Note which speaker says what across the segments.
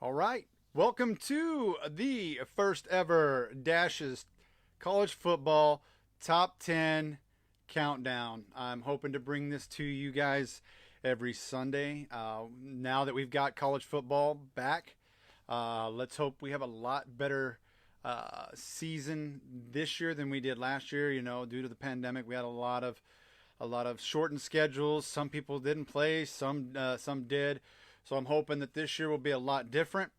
Speaker 1: All right. Welcome to the first ever Dashes College Football Top 10 Countdown. I'm hoping to bring this to you guys every Sunday. Now that we've got college football back, let's hope we have a lot better season this year than we did last year. Due to the pandemic, we had a lot of shortened schedules. Some people didn't play, some did. So I'm hoping that this year will be a lot different.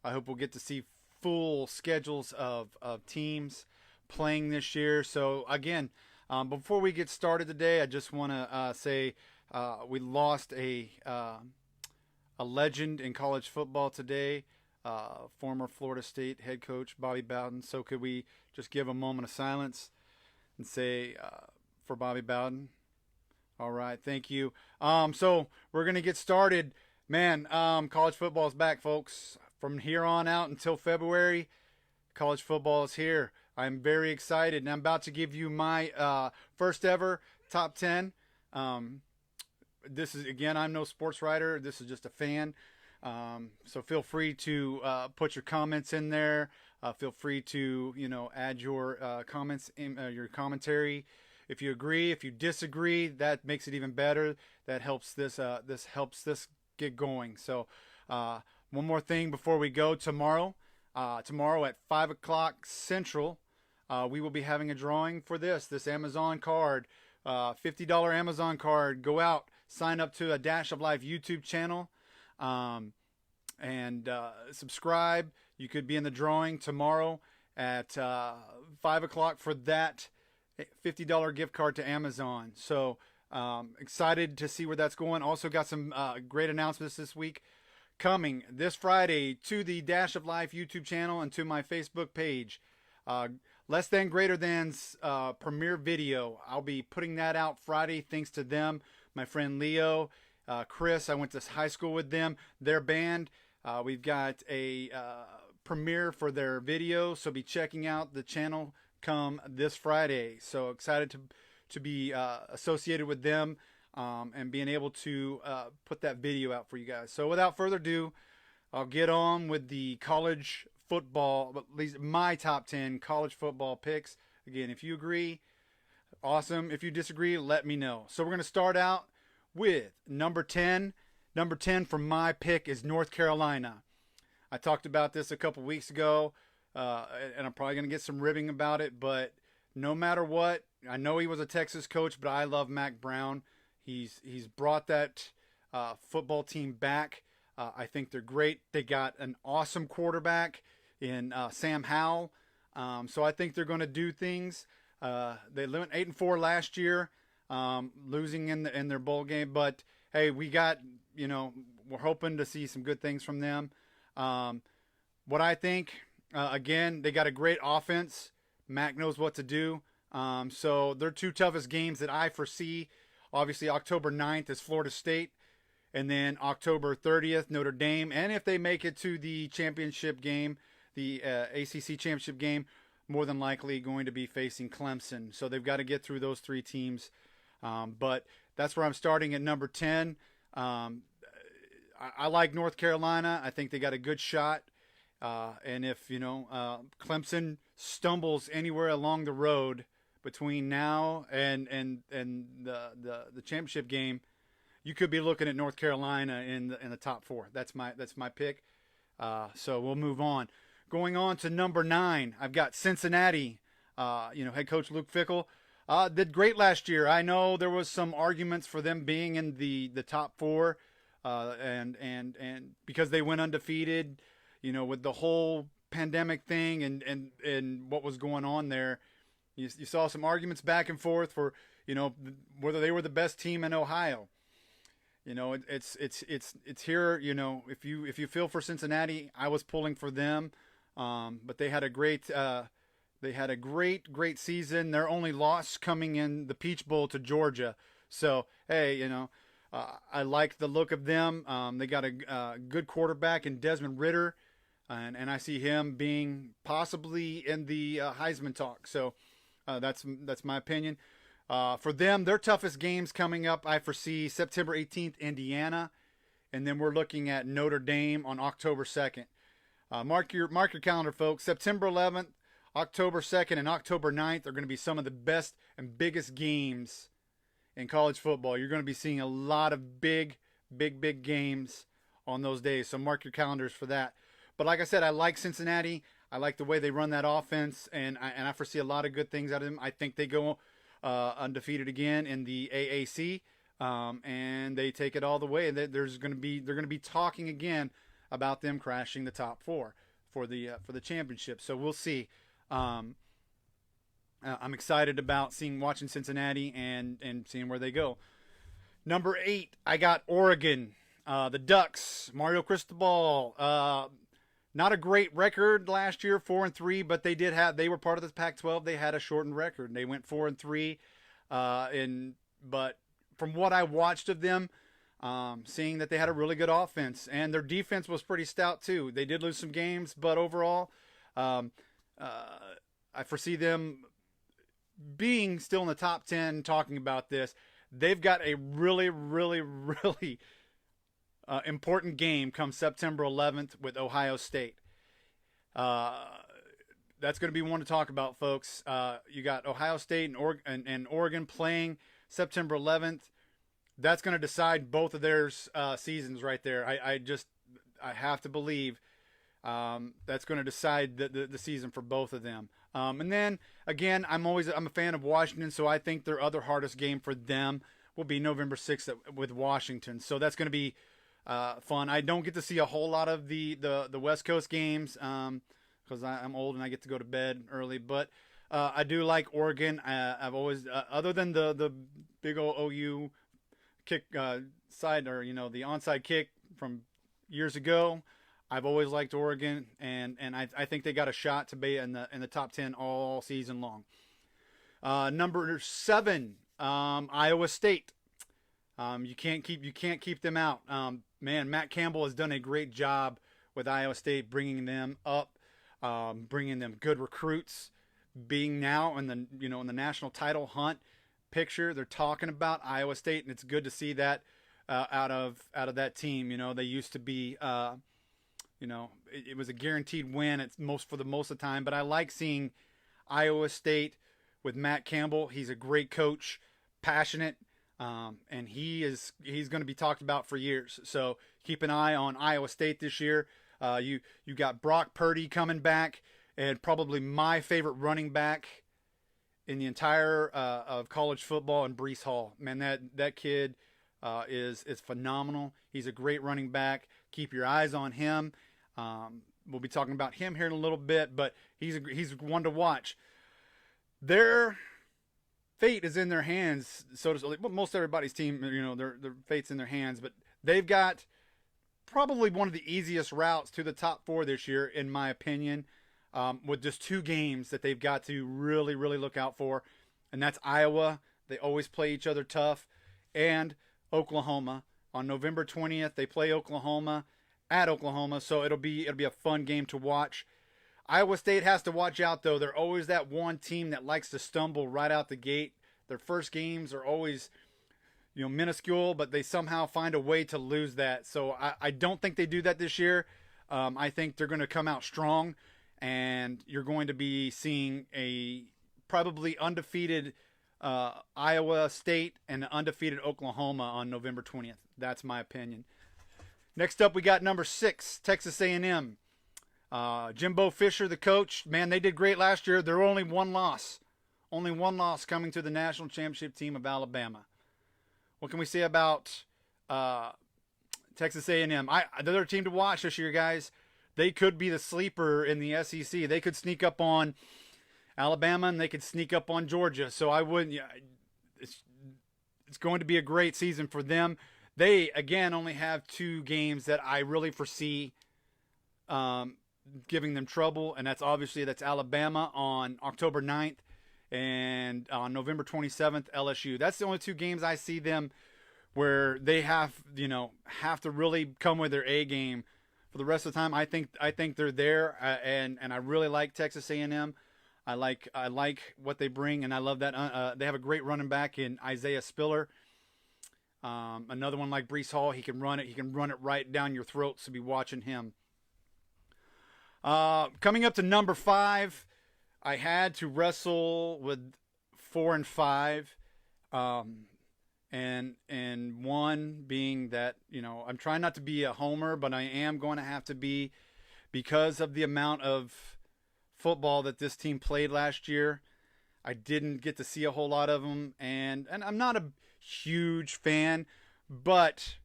Speaker 1: I hope we'll get to see full schedules of teams playing this year. So again, before we get started today, I just want to say we lost a legend in college football today, former Florida State head coach Bobby Bowden. So could we just give a moment of silence and say for Bobby Bowden? All right, thank you. So we're gonna get started. Man, college football is back, folks. From here on out until February, college football is here. I'm very excited, and I'm about to give you my first ever top 10. This is, again, I'm no sports writer. This is just a fan. So feel free to put your comments in there. Feel free to, add your comments in your commentary. If you agree, if you disagree, that makes it even better. That helps this helps this get going. So one more thing before we go. Tomorrow at 5 o'clock Central, we will be having a drawing for this Amazon card, $50 Amazon card. Go out, sign up to a Dash of Life YouTube channel, and subscribe. You could be in the drawing tomorrow at 5 o'clock for that $50 gift card to Amazon. So excited to see where that's going. Also got some great announcements this week coming this Friday to the Dash of Life YouTube channel and to my Facebook page. Less Than Greater Than's premiere video. I'll be putting that out Friday thanks to them. My friend Leo, Chris, I went to high school with them. Their band. We've got a premiere for their video, so be checking out the channel come this Friday. So excited to be associated with them and being able to put that video out for you guys. So without further ado, I'll get on with the college football, at least my top 10 college football picks. Again, if you agree, awesome. If you disagree, let me know. So we're going to start out with number 10. Number 10 for my pick is North Carolina. I talked about this a couple weeks ago, and I'm probably going to get some ribbing about it, but no matter what, I know he was a Texas coach, but I love Mac Brown. He's brought that football team back. I think they're great. They got an awesome quarterback in Sam Howell. So I think they're going to do things. They went 8-4 last year, losing in their bowl game. But hey, we're hoping to see some good things from them. What I think, again, they got a great offense. Mac knows what to do. So their two toughest games that I foresee, obviously October 9th is Florida State, and then October 30th, Notre Dame. And if they make it to the championship game, the ACC championship game, more than likely going to be facing Clemson. So they've got to get through those three teams. But that's where I'm starting at number 10. I like North Carolina. I think they got a good shot. And if, Clemson stumbles anywhere along the road between now and the championship game, you could be looking at North Carolina in the top 4. That's my pick. So we'll move on. Going on to number 9, I've got Cincinnati. Head coach Luke Fickell did great last year. I know there was some arguments for them being in the top 4, and because they went undefeated, with the whole pandemic thing and what was going on there. You saw some arguments back and forth for, whether they were the best team in Ohio. It's here. If you feel for Cincinnati, I was pulling for them, but they had a great season. Their only loss coming in the Peach Bowl to Georgia. So hey, I like the look of them. They got a good quarterback in Desmond Ridder, and I see him being possibly in the Heisman talk. So that's my opinion. For them, their toughest games coming up, I foresee September 18th, Indiana, and then we're looking at Notre Dame on October 2nd. Mark your calendar, folks. September 11th, October 2nd, and October 9th are going to be some of the best and biggest games in college football. You're going to be seeing a lot of big games on those days. So mark your calendars for that. But like I said, I like Cincinnati. I like the way they run that offense, and I foresee a lot of good things out of them. I think they go undefeated again in the AAC, and they take it all the way. They're going to be talking again about them crashing the top four for the championship. So we'll see. I'm excited about watching Cincinnati and seeing where they go. Number 8, I got Oregon, the Ducks, Mario Cristobal. Not a great record last year, 4-3, but they were part of the Pac-12. They had a shortened record. They went 4-3, but from what I watched of them, seeing that they had a really good offense and their defense was pretty stout too. They did lose some games, but overall, I foresee them being still in the top 10. Talking about this, they've got a really important game come September 11th with Ohio State. That's going to be one to talk about, folks. You got Ohio State and Oregon playing September 11th. That's going to decide both of their seasons right there. I have to believe that's going to decide the season for both of them. And then again, I'm a fan of Washington, so I think their other hardest game for them will be November 6th with Washington. So that's going to be fun. I don't get to see a whole lot of the West Coast games because I'm old and I get to go to bed early. But I do like Oregon. I've always, other than the big old OU kick side, or the onside kick from years ago, I've always liked Oregon, and I think they got a shot to be in the top 10 all season long. Number 7, Iowa State. You can't keep them out. Man, Matt Campbell has done a great job with Iowa State, bringing them up, bringing them good recruits, being now in the national title hunt picture. They're talking about Iowa State, and it's good to see that out of that team. They used to be, it was a guaranteed win. It's for the most of the time, but I like seeing Iowa State with Matt Campbell. He's a great coach, passionate. And he's going to be talked about for years. So keep an eye on Iowa State this year. You got Brock Purdy coming back, and probably my favorite running back in the entire of college football, and Breece Hall. Man, that kid is phenomenal. He's a great running back. Keep your eyes on him. We'll be talking about him here in a little bit, but he's one to watch. Their fate is in their hands, so to speak. Well, most everybody's team, their fate's in their hands, but they've got probably one of the easiest routes to the top 4 this year, in my opinion, with just 2 games that they've got to really look out for, and that's Iowa. They always play each other tough, and Oklahoma. On November 20th, they play Oklahoma at Oklahoma, so it'll be a fun game to watch. Iowa State has to watch out, though. They're always that one team that likes to stumble right out the gate. Their first games are always, minuscule, but they somehow find a way to lose that. So I don't think they do that this year. I think they're going to come out strong, and you're going to be seeing a probably undefeated Iowa State and an undefeated Oklahoma on November 20th. That's my opinion. Next up, we got number 6, Texas A&M. Jimbo Fisher, the coach, man, they did great last year. They're only one loss coming to the national championship team of Alabama. What can we say about Texas A&M? They're a team to watch this year, guys. They could be the sleeper in the SEC. They could sneak up on Alabama, and they could sneak up on Georgia. So I wouldn't. It's going to be a great season for them. They again only have 2 games that I really foresee giving them trouble, and that's Alabama on October 9th and on November 27th, LSU. That's the only 2 games I see them where they have to really come with their A game. For the rest of the time, I think they're there, and I really like Texas A&M. I like what they bring, and I love that they have a great running back in Isaiah Spiller. Another one like Breece Hall, he can run it. He can run it right down your throat. So be watching him. Coming up to number 5, I had to wrestle with 4 and 5. And one being that, I'm trying not to be a homer, but I am going to have to be, because of the amount of football that this team played last year. I didn't get to see a whole lot of them, and I'm not a huge fan, but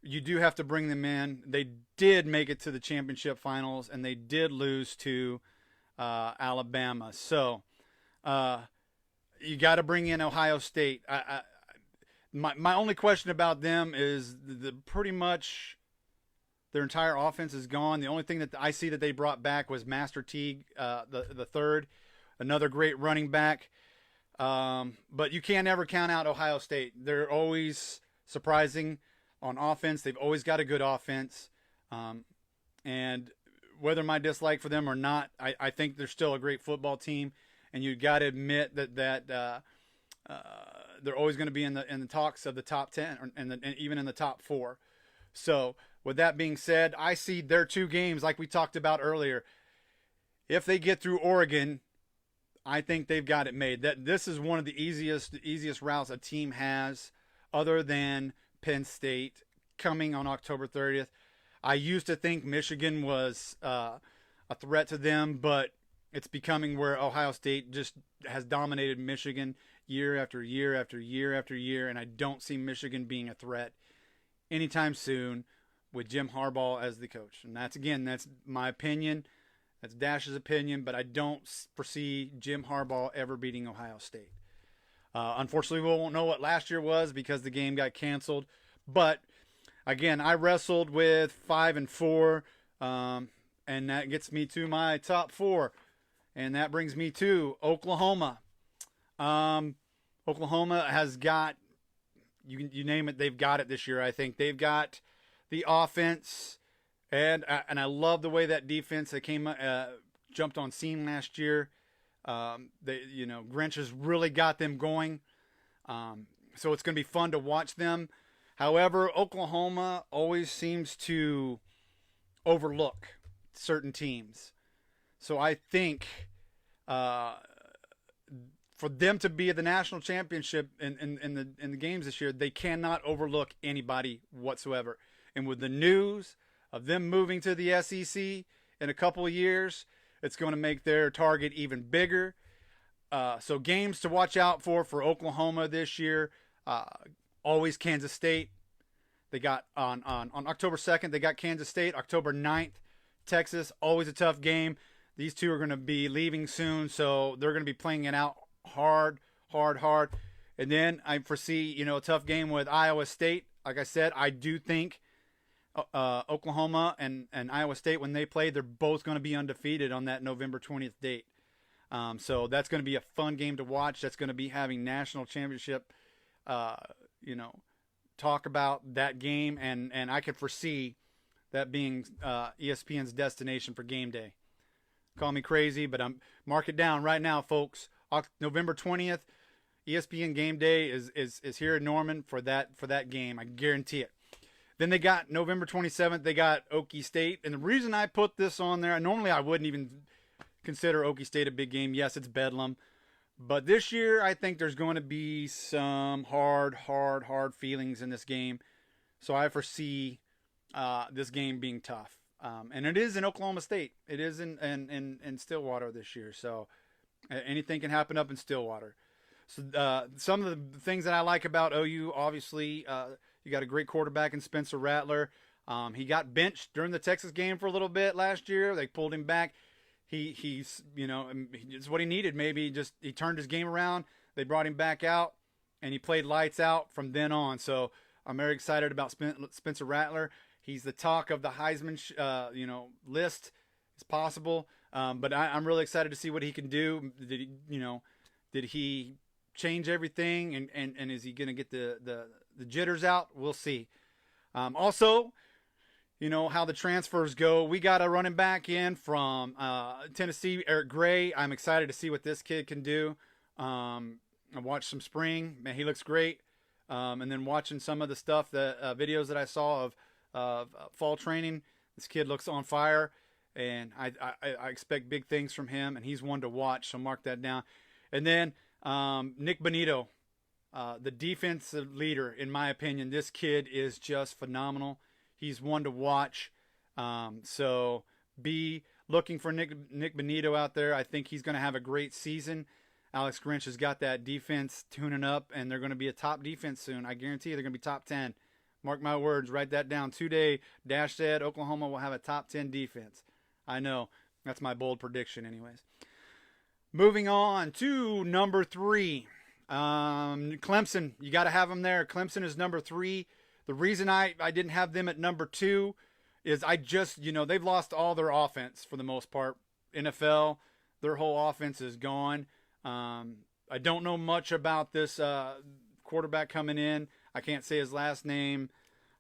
Speaker 1: you do have to bring them in. They did make it to the championship finals, and they did lose to Alabama. So you got to bring in Ohio State. My only question about them is pretty much their entire offense is gone. The only thing that I see that they brought back was Master Teague, the third, another great running back. But you can't ever count out Ohio State. They're always surprising on offense. They've always got a good offense. And whether my dislike for them or not, I think they're still a great football team. And you got to admit that they're always going to be in the talks of the top 10 and even in the top 4. So with that being said, I see their 2 games like we talked about earlier. If they get through Oregon, I think they've got it made. That this is one of the easiest routes a team has, other than Penn State, coming on October 30th. I used to think Michigan was a threat to them, but it's becoming where Ohio State just has dominated Michigan year after year after year after year, and I don't see Michigan being a threat anytime soon with Jim Harbaugh as the coach. And that's my opinion. That's Dash's opinion, but I don't foresee Jim Harbaugh ever beating Ohio State. Unfortunately, we won't know what last year was because the game got canceled. But again, I wrestled with 5 and 4, and that gets me to my top 4, and that brings me to Oklahoma. Oklahoma has got, you name it, they've got it this year. I think they've got the offense, and I love the way that defense that jumped on scene last year. Grinch has really got them going. So it's going to be fun to watch them. However, Oklahoma always seems to overlook certain teams. So I think for them to be at the national championship in the games this year, they cannot overlook anybody whatsoever. And with the news of them moving to the SEC in a couple of years, it's going to make their target even bigger. So games to watch out for Oklahoma this year. Always Kansas State. They got on October 2nd, they got Kansas State. October 9th, Texas. Always a tough game. These two are going to be leaving soon, so they're going to be playing it out hard. And then I foresee, a tough game with Iowa State. Like I said, I do think Oklahoma and Iowa State, when they play, they're both going to be undefeated on that November 20th date. So that's going to be a fun game to watch. That's going to be having national championship, talk about that game. And I could foresee that being ESPN's destination for game day. Call me crazy, but mark it down right now, folks. November 20th, ESPN game day is here in Norman for that game. I guarantee it. Then they got November 27th, they got Okie State. And the reason I put this on there, normally I wouldn't even consider Okie State a big game. Yes, it's Bedlam. But this year, I think there's going to be some hard feelings in this game. So I foresee this game being tough. And it is in Oklahoma State. It is in Stillwater this year. So anything can happen up in Stillwater. So some of the things that I like about OU, obviously, you got a great quarterback in Spencer Rattler. He got benched during the Texas game for a little bit last year. They pulled him back. He's it's what he needed. Maybe he turned his game around. They brought him back out, and he played lights out from then on. So I'm very excited about Spencer Rattler. He's the talk of the Heisman, list as possible. But I'm really excited to see what he can do. Did he change everything, and is he going to get the jitters out? We'll see. Also, how the transfers go. We got a running back in from Tennessee, Eric Gray. I'm excited to see what this kid can do. I watched some spring. Man, he looks great. And then watching some of the stuff, the videos that I saw of fall training, this kid looks on fire, and I expect big things from him, and he's one to watch, so mark that down. And then Nick Bonito, the defensive leader, in my opinion. This kid is just phenomenal. He's one to watch. So be looking for Nick Bonito out there. I think he's going to have a great season. Alex Grinch has got that defense tuning up, and they're going to be a top defense soon. I guarantee you they're going to be top 10. Mark my words. Write that down. Today, Dash said Oklahoma will have a top 10 defense. I know. That's my bold prediction anyways. Moving on to number 3. Clemson. You got to have them there. Clemson is number 3. The reason I didn't have them at number 2 is I just, they've lost all their offense for the most part. NFL, their whole offense is gone. I don't know much about this quarterback coming in. I can't say his last name,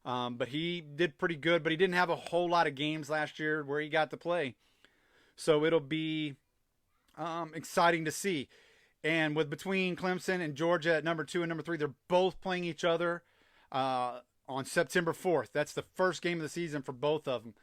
Speaker 1: but he did pretty good. But he didn't have a whole lot of games last year where he got to play. So it'll be exciting to see. And between Clemson and Georgia at number 2 and number 3, they're both playing each other on September 4th. That's the first game of the season for both of them.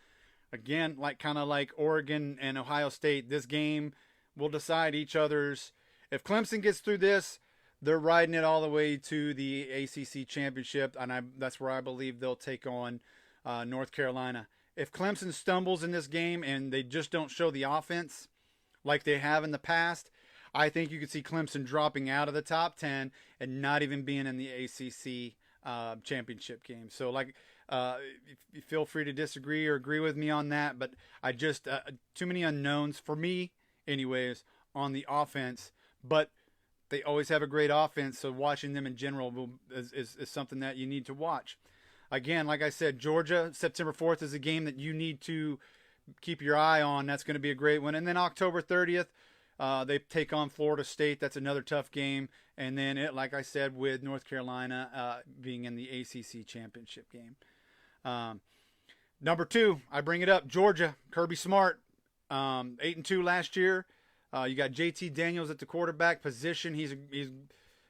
Speaker 1: Again, kind of like Oregon and Ohio State, this game will decide each other's. If Clemson gets through this, they're riding it all the way to the ACC championship, and that's where I believe they'll take on North Carolina. If Clemson stumbles in this game and they just don't show the offense like they have in the past, I think you could see Clemson dropping out of the top 10 and not even being in the ACC championship game. So, you feel free to disagree or agree with me on that, but I just too many unknowns for me, anyways, on the offense. But they always have a great offense, so watching them in general is something that you need to watch. Again, like I said, Georgia, September 4th is a game that you need to keep your eye on. That's going to be a great one. And then October 30th, they take on Florida State. That's another tough game. And then, like I said, with North Carolina being in the ACC championship game. Number 2, I bring it up, Georgia, Kirby Smart, 8-2 last year. You got JT Daniels at the quarterback position. He's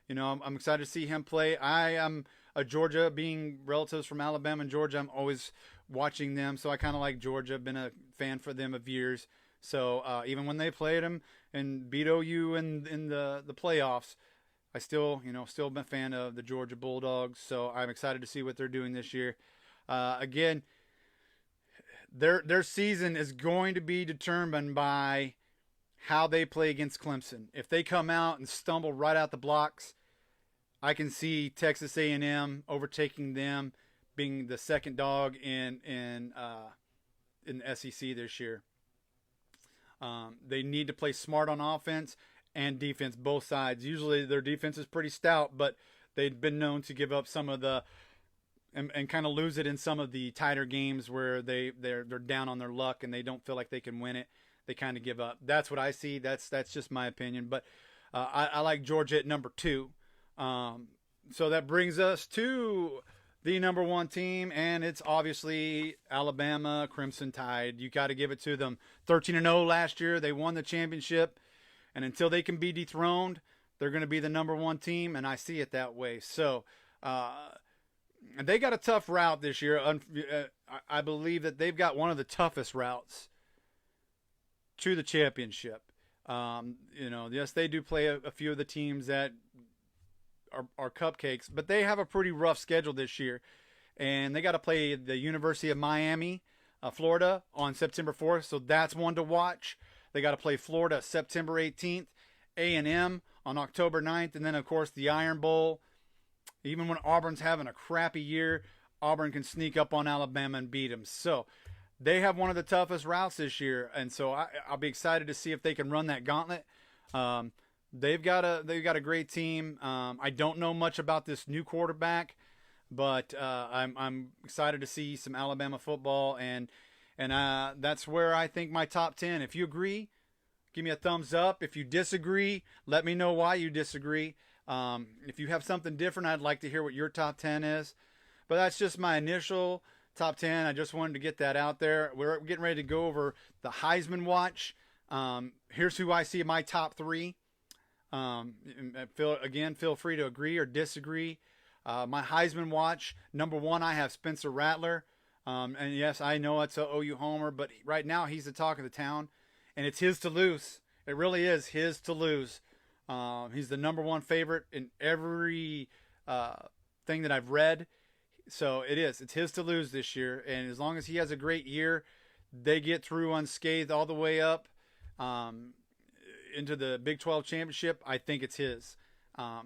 Speaker 1: I'm excited to see him play. I am a Georgia, being relatives from Alabama and Georgia, I'm always watching them. So I kind of like Georgia. Been a fan for them of years. So even when they played them and beat OU in the playoffs, I still been a fan of the Georgia Bulldogs. So I'm excited to see what they're doing this year. Again, their season is going to be determined by how they play against Clemson. If they come out and stumble right out the blocks, I can see Texas A&M overtaking them, being the second dog in the SEC this year. They need to play smart on offense and defense, both sides. Usually their defense is pretty stout, but they've been known to give up some of the and kind of lose it in some of the tighter games where they're down on their luck and they don't feel like they can win it. They kind of give up. That's what I see. That's just my opinion. But I like Georgia at number 2. So that brings us to the number 1 team, and it's obviously Alabama Crimson Tide. You got to give it to them. 13-0 last year. They won the championship, and until they can be dethroned, they're going to be the number 1 team, and I see it that way. So they got a tough route this year. I believe that they've got one of the toughest routes to the championship. Yes, they do play a few of the teams that are cupcakes, but they have a pretty rough schedule this year. And they got to play the University of Miami, Florida, on September 4th, so that's one to watch. They got to play Florida September 18th, A&M on October 9th, and then, of course, the Iron Bowl. Even when Auburn's having a crappy year, Auburn can sneak up on Alabama and beat them. So they have one of the toughest routes this year, and so I'll be excited to see if they can run that gauntlet. They've got a great team. I don't know much about this new quarterback, but I'm excited to see some Alabama football, and that's where I think my top 10. If you agree, give me a thumbs up. If you disagree, let me know why you disagree. If you have something different, I'd like to hear what your top 10 is. But that's just my initial top 10. I just wanted to get that out there. We're getting ready to go over the Heisman Watch. Here's who I see in my top 3. Feel free to agree or disagree. My Heisman watch, number 1, I have Spencer Rattler. And yes, I know it's a OU homer, but right now he's the talk of the town, and it's his to lose. It really is his to lose. He's the number 1 favorite in every thing that I've read. So it is. It's his to lose this year, and as long as he has a great year, they get through unscathed all the way up into the Big 12 championship. I think it's his.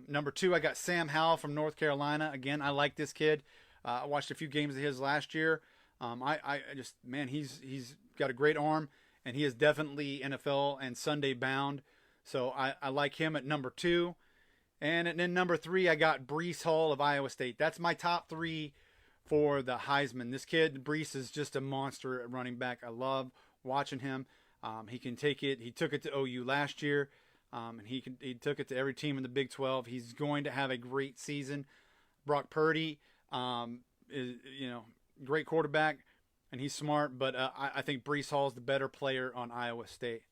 Speaker 1: Number 2, I got Sam Howell from North Carolina. Again, I like this kid. I watched a few games of his last year. I just, man, he's got a great arm, and he is definitely NFL and Sunday bound. So I like him at number 2. And then number 3, I got Breece Hall of Iowa State. That's my top 3 for the Heisman. This kid, Breece, is just a monster at running back. I love watching him. He can take it. He took it to OU last year, and he took it to every team in the Big 12. He's going to have a great season. Brock Purdy is, great quarterback, and he's smart. But I think Breece Hall is the better player on Iowa State.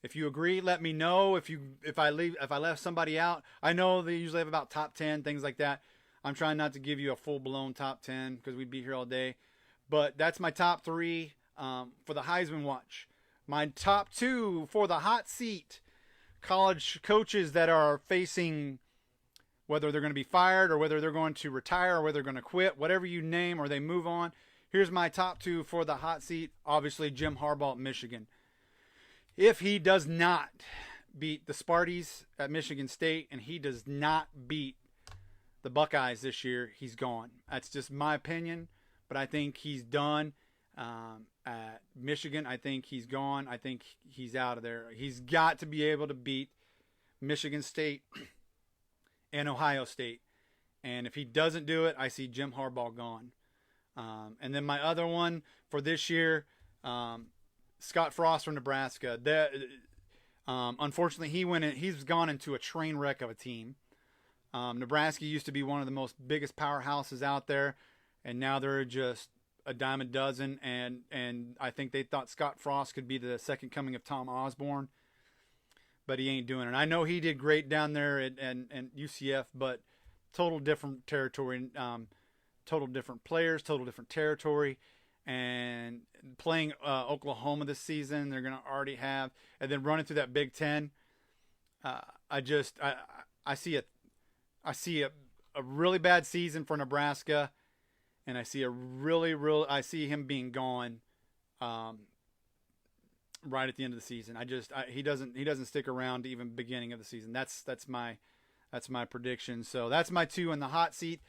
Speaker 1: If you agree, let me know. If I left somebody out, I know they usually have about top 10 things like that. I'm trying not to give you a full blown top 10 because we'd be here all day. But that's my top 3 for the Heisman watch. My top 2 for the hot seat, college coaches that are facing whether they're going to be fired or whether they're going to retire or whether they're going to quit, whatever you name, or they move on. Here's my top 2 for the hot seat. Obviously, Jim Harbaugh at Michigan. If he does not beat the Sparties at Michigan State and he does not beat the Buckeyes this year, he's gone. That's just my opinion, but I think he's done at Michigan. I think he's gone. I think he's out of there. He's got to be able to beat Michigan State and Ohio State. And if he doesn't do it, I see Jim Harbaugh gone. And then my other one for this year, Scott Frost from Nebraska. Unfortunately, he's gone into a train wreck of a team. Nebraska used to be one of the most biggest powerhouses out there, and now they're just a dime a dozen. And I think they thought Scott Frost could be the second coming of Tom Osborne, but he ain't doing it. I know he did great down there at UCF, but total different territory, total different players, total different territory. And playing Oklahoma this season, they're going to already have, and then running through that Big Ten. I see a really bad season for Nebraska, and I see I see him being gone right at the end of the season. He doesn't stick around to even beginning of the season. That's my prediction. So that's my 2 in the hot seat.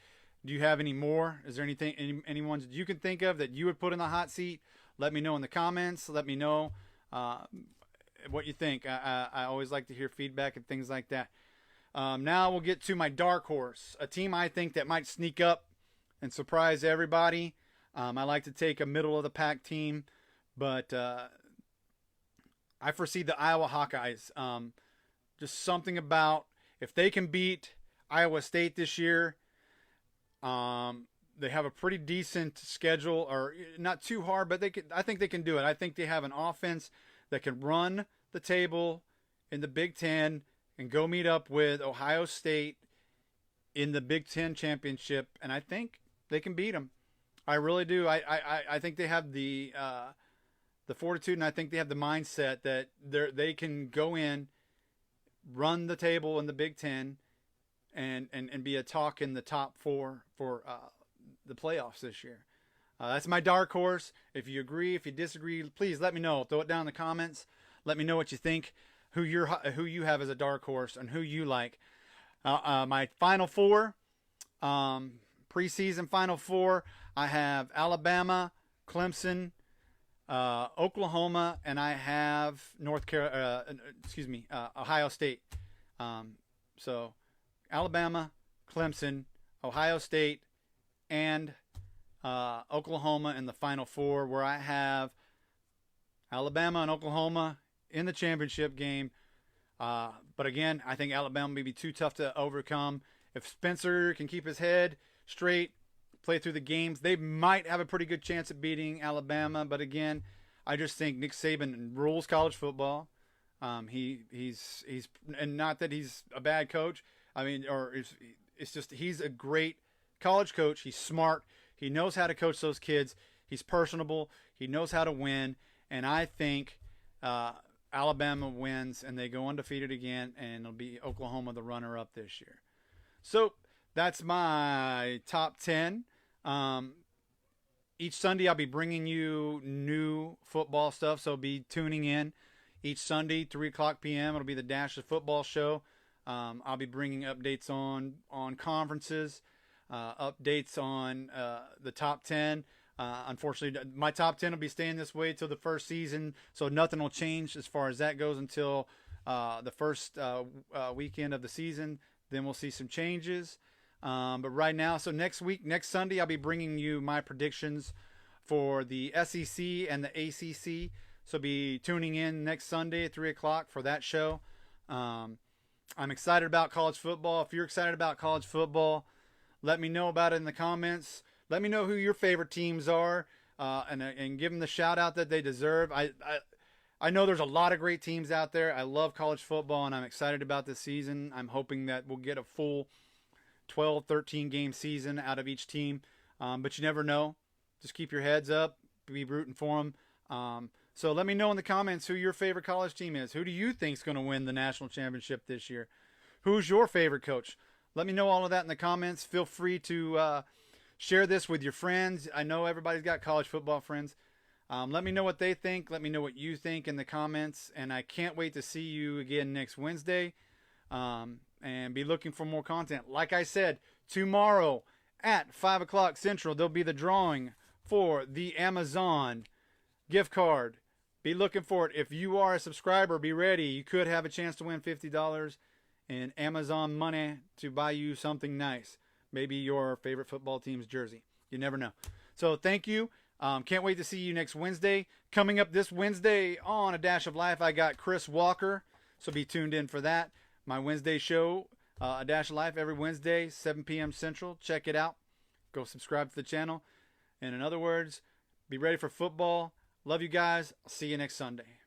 Speaker 1: Do you have any more? Is there any ones that you can think of that you would put in the hot seat? Let me know in the comments. Let me know what you think. I always like to hear feedback and things like that. Now we'll get to my dark horse, a team I think that might sneak up and surprise everybody. I like to take a middle of the pack team, but I foresee the Iowa Hawkeyes. Just something about if they can beat Iowa State this year. They have a pretty decent schedule, or not too hard, but I think they can do it. I think they have an offense that can run the table in the Big Ten and go meet up with Ohio State in the Big Ten championship, and I think they can beat them. I really do. I think they have the fortitude, and I think they have the mindset that they can go in, run the table in the Big Ten, and be a talk in the top 4 for the playoffs this year. That's my dark horse. If you agree, if you disagree, please let me know. Throw it down in the comments. Let me know what you think, who you have as a dark horse, and who you like. My final 4, preseason final 4, I have Alabama, Clemson, Oklahoma, and I have Ohio State. So Alabama, Clemson, Ohio State, and Oklahoma in the Final 4, where I have Alabama and Oklahoma in the championship game. But again, I think Alabama may be too tough to overcome. If Spencer can keep his head straight, play through the games, they might have a pretty good chance at beating Alabama. But again, I just think Nick Saban rules college football. He's and not that he's a bad coach. I mean, it's just he's a great college coach. He's smart. He knows how to coach those kids. He's personable. He knows how to win. And I think Alabama wins and they go undefeated again, and it'll be Oklahoma the runner-up this year. So that's my top 10. Each Sunday I'll be bringing you new football stuff, so be tuning in each Sunday, 3 o'clock p.m. It'll be the Dash of Football show. I'll be bringing updates on conferences, updates on the top 10. Unfortunately, my top 10 will be staying this way till the first season, so nothing will change as far as that goes until the first weekend of the season. Then we'll see some changes. But right now, so next Sunday, I'll be bringing you my predictions for the SEC and the ACC. So be tuning in next Sunday at 3 o'clock for that show. I'm excited about college football. If you're excited about college football, let me know about it in the comments. Let me know who your favorite teams are, and give them the shout out that they deserve. I know there's a lot of great teams out there. I love college football, and I'm excited about this season. I'm hoping that we'll get a full 12, 13 game season out of each team. But you never know. Just keep your heads up. Be rooting for them. So let me know in the comments who your favorite college team is. Who do you think is going to win the national championship this year? Who's your favorite coach? Let me know all of that in the comments. Feel free to share this with your friends. I know everybody's got college football friends. Let me know what they think. Let me know what you think in the comments. And I can't wait to see you again next Wednesday. And be looking for more content. Like I said, tomorrow at 5 o'clock Central, there'll be the drawing for the Amazon gift card. Be looking for it. If you are a subscriber, be ready. You could have a chance to win $50 in Amazon money to buy you something nice. Maybe your favorite football team's jersey. You never know. So thank you. Can't wait to see you next Wednesday. Coming up this Wednesday on A Dash of Life, I got Chris Walker. So be tuned in for that. My Wednesday show, A Dash of Life, every Wednesday, 7 p.m. Central. Check it out. Go subscribe to the channel. And in other words, be ready for football. Love you guys. I'll see you next Sunday.